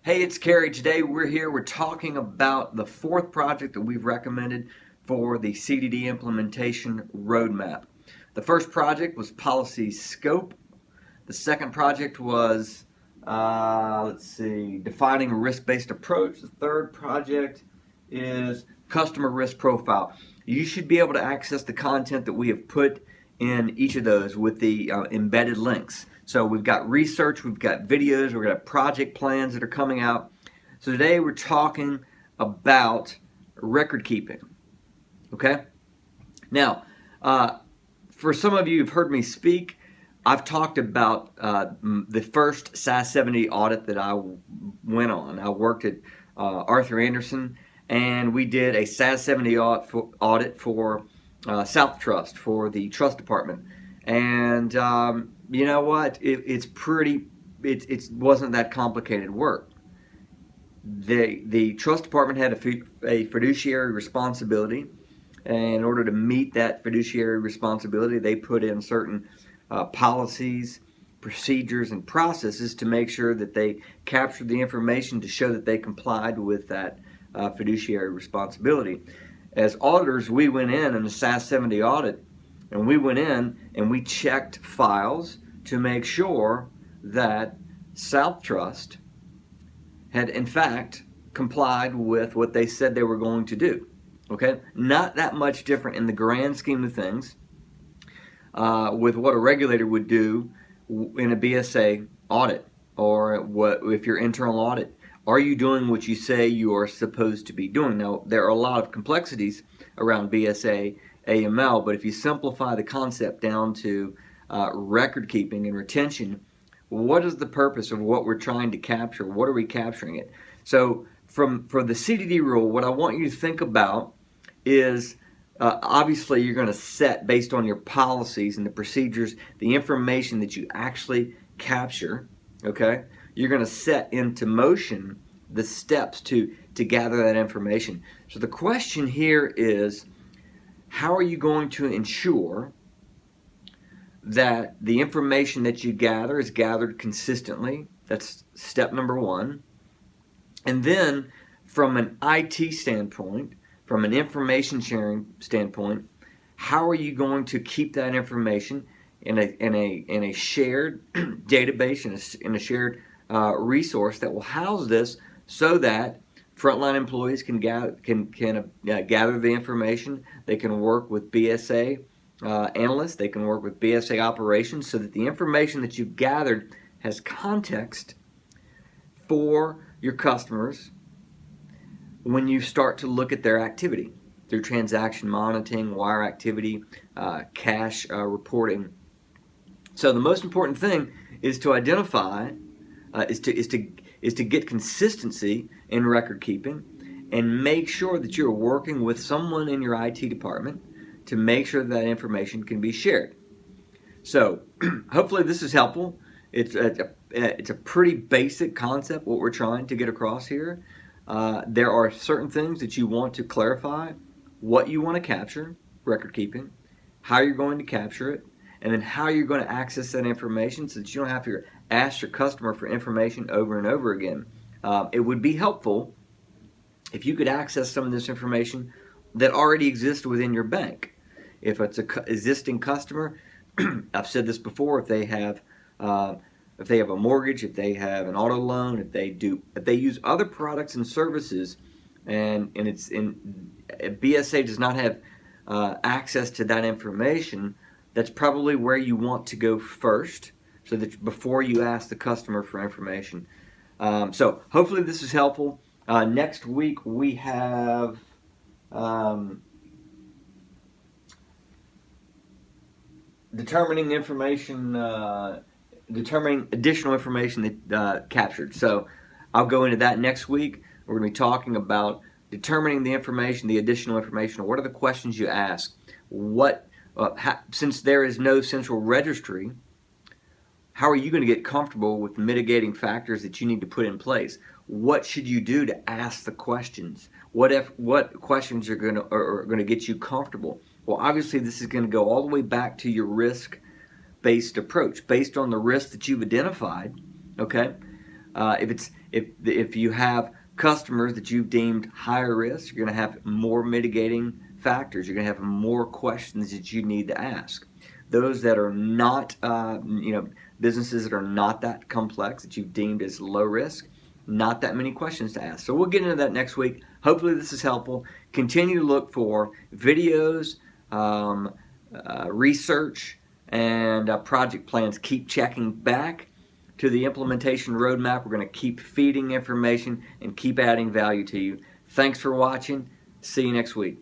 Hey, it's Kerry. Today we're talking about the fourth project that we've recommended for the CDD Implementation Road Map. The first project was Policy Scope. The second project was, defining a risk-based approach. The third project is Customer Risk Profile. You should be able to access the content that we have put in each of those with the embedded links. So we've got research, we've got videos, we've got project plans that are coming out. So today we're talking about record keeping. Okay? Now, for some of you who've heard me speak, I've talked about the first SAS 70 audit that I went on. I worked at Arthur Andersen, and we did a SAS 70 audit for South Trust, for the trust department. And you know what? It wasn't that complicated work. The trust department had a fiduciary responsibility, and in order to meet that fiduciary responsibility, they put in certain policies, procedures, and processes to make sure that they captured the information to show that they complied with that fiduciary responsibility. As auditors, we went in the SAS 70 audit, and we went in and we checked files to make sure that South Trust had in fact complied with what they said they were going to do. Okay, not that much different in the grand scheme of things with what a regulator would do in a BSA audit, or what if your internal audit. Are you doing what you say you are supposed to be doing? Now, there are a lot of complexities around BSA AML, but if you simplify the concept down to record keeping and retention, what is the purpose of what we're trying to capture? What are we capturing it? So for the CDD rule, what I want you to think about is obviously you're going to set, based on your policies and the procedures, the information that you actually capture. Okay, you're going to set into motion the steps to gather that information. So the question here is, how are you going to ensure that the information that you gather is gathered consistently? That's step number one. And then from an IT standpoint, from an information sharing standpoint, how are you going to keep that information in a shared database, in a shared resource that will house this, so that frontline employees can gather the information. They can work with BSA analysts. They can work with BSA operations, so that the information that you've gathered has context for your customers when you start to look at their activity through transaction monitoring, wire activity, cash reporting. So the most important thing is to identify, is to get consistency in record keeping, and make sure that you're working with someone in your IT department to make sure that information can be shared. So hopefully this is helpful. It's a pretty basic concept what we're trying to get across here. There are certain things that you want to clarify: what you want to capture, record keeping, how you're going to capture it, and then how you're going to access that information, so that you don't have to ask your customer for information over and over again. It would be helpful if you could access some of this information that already exists within your bank. If it's an existing customer, I've said this before, if they have a mortgage, if they have an auto loan, if they use other products and services, and BSA does not have access to that information, that's probably where you want to go first, so that before you ask the customer for information. So hopefully this is helpful. Next week we have determining additional information that captured. So I'll go into that next week. We're going to be talking about determining the information, the additional information. What are the questions you ask? Since there is no central registry, how are you going to get comfortable with mitigating factors that you need to put in place? What should you do to ask the questions? What questions are going to get you comfortable? Well, obviously this is going to go all the way back to your risk-based approach, based on the risk that you've identified. Okay, If you have customers that you've deemed higher risk, you're going to have more mitigating factors. You're going to have more questions that you need to ask. Those that are not, businesses that are not that complex, that you've deemed as low risk, not that many questions to ask. So we'll get into that next week. Hopefully this is helpful. Continue to look for videos, research, and project plans. Keep checking back to the implementation roadmap. We're going to keep feeding information and keep adding value to you. Thanks for watching. See you next week.